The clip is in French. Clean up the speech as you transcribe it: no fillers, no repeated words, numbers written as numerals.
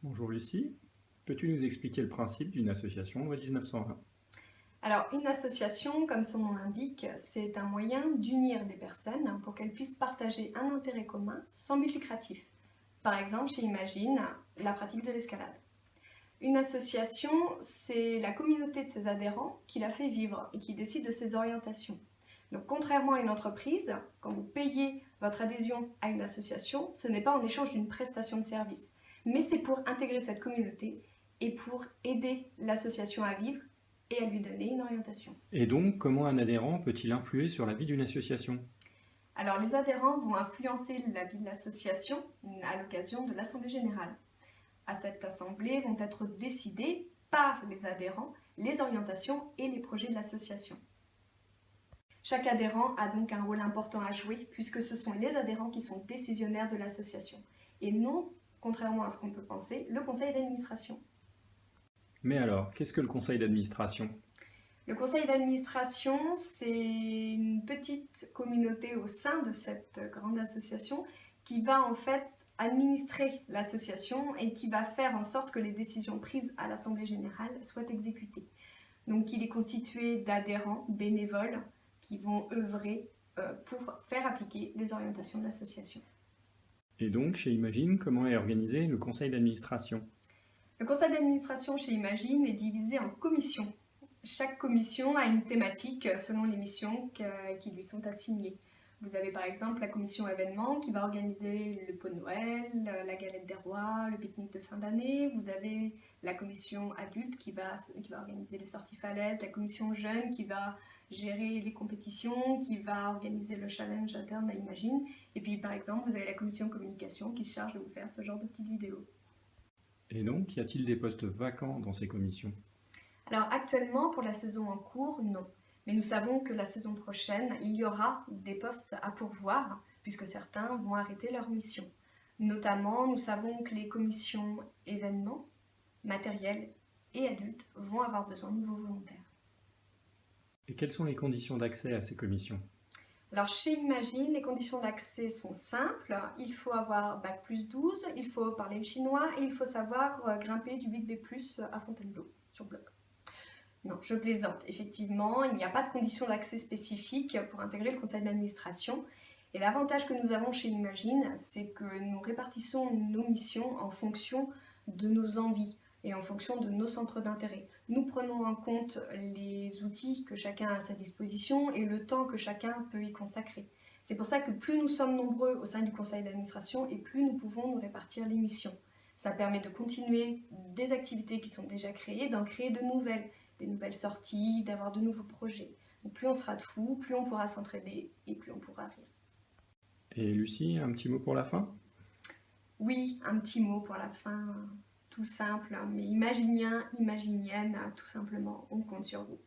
Bonjour Lucie, peux-tu nous expliquer le principe d'une association loi 1901? Alors, une association, comme son nom l'indique, c'est un moyen d'unir des personnes pour qu'elles puissent partager un intérêt commun sans but lucratif. Par exemple, chez Imagine, la pratique de l'escalade. Une association, c'est la communauté de ses adhérents qui la fait vivre et qui décide de ses orientations. Donc, contrairement à une entreprise, quand vous payez votre adhésion à une association, ce n'est pas en échange d'une prestation de service, mais c'est pour intégrer cette communauté et pour aider l'association à vivre et à lui donner une orientation. Et donc, comment un adhérent peut-il influer sur la vie d'une association? Alors, les adhérents vont influencer la vie de l'association à l'occasion de l'Assemblée générale. À cette assemblée vont être décidées par les adhérents les orientations et les projets de l'association. Chaque adhérent a donc un rôle important à jouer puisque ce sont les adhérents qui sont décisionnaires de l'association et non, contrairement à ce qu'on peut penser, le conseil d'administration. Mais alors, qu'est-ce que le conseil d'administration? Le conseil d'administration, c'est une petite communauté au sein de cette grande association qui va en fait administrer l'association et qui va faire en sorte que les décisions prises à l'Assemblée générale soient exécutées. Donc il est constitué d'adhérents bénévoles qui vont œuvrer pour faire appliquer les orientations de l'association. Et donc, chez Imagine, comment est organisé le conseil d'administration? Le conseil d'administration chez Imagine est divisé en commissions. Chaque commission a une thématique selon les missions qui lui sont assignées. Vous avez par exemple la commission événements qui va organiser le pot de Noël, la galette des rois, le pique-nique de fin d'année. Vous avez la commission adulte qui va organiser les sorties falaises, la commission jeune qui va gérer les compétitions, qui va organiser le challenge interne à Imagine. Et puis par exemple, vous avez la commission communication qui se charge de vous faire ce genre de petites vidéos. Et donc, y a-t-il des postes vacants dans ces commissions? Alors actuellement, pour la saison en cours, non. Mais nous savons que la saison prochaine, il y aura des postes à pourvoir, puisque certains vont arrêter leur mission. Notamment, nous savons que les commissions événements, matériels et adultes vont avoir besoin de nouveaux volontaires. Et quelles sont les conditions d'accès à ces commissions? Alors chez Imagine, les conditions d'accès sont simples. Il faut avoir Bac+12, il faut parler le chinois et il faut savoir grimper du 8B+ à Fontainebleau sur bloc. Non, je plaisante. Effectivement, il n'y a pas de conditions d'accès spécifiques pour intégrer le conseil d'administration. Et l'avantage que nous avons chez Imagine, c'est que nous répartissons nos missions en fonction de nos envies et en fonction de nos centres d'intérêt. Nous prenons en compte les outils que chacun a à sa disposition et le temps que chacun peut y consacrer. C'est pour ça que plus nous sommes nombreux au sein du conseil d'administration et plus nous pouvons nous répartir les missions. Ça permet de continuer des activités qui sont déjà créées, d'en créer de nouvelles, des nouvelles sorties, d'avoir de nouveaux projets. Donc plus on sera de fous, plus on pourra s'entraider et plus on pourra rire. Et Lucie, un petit mot pour la fin? Oui, un petit mot pour la fin, tout simple, mais imaginien, imaginienne, tout simplement, on compte sur vous.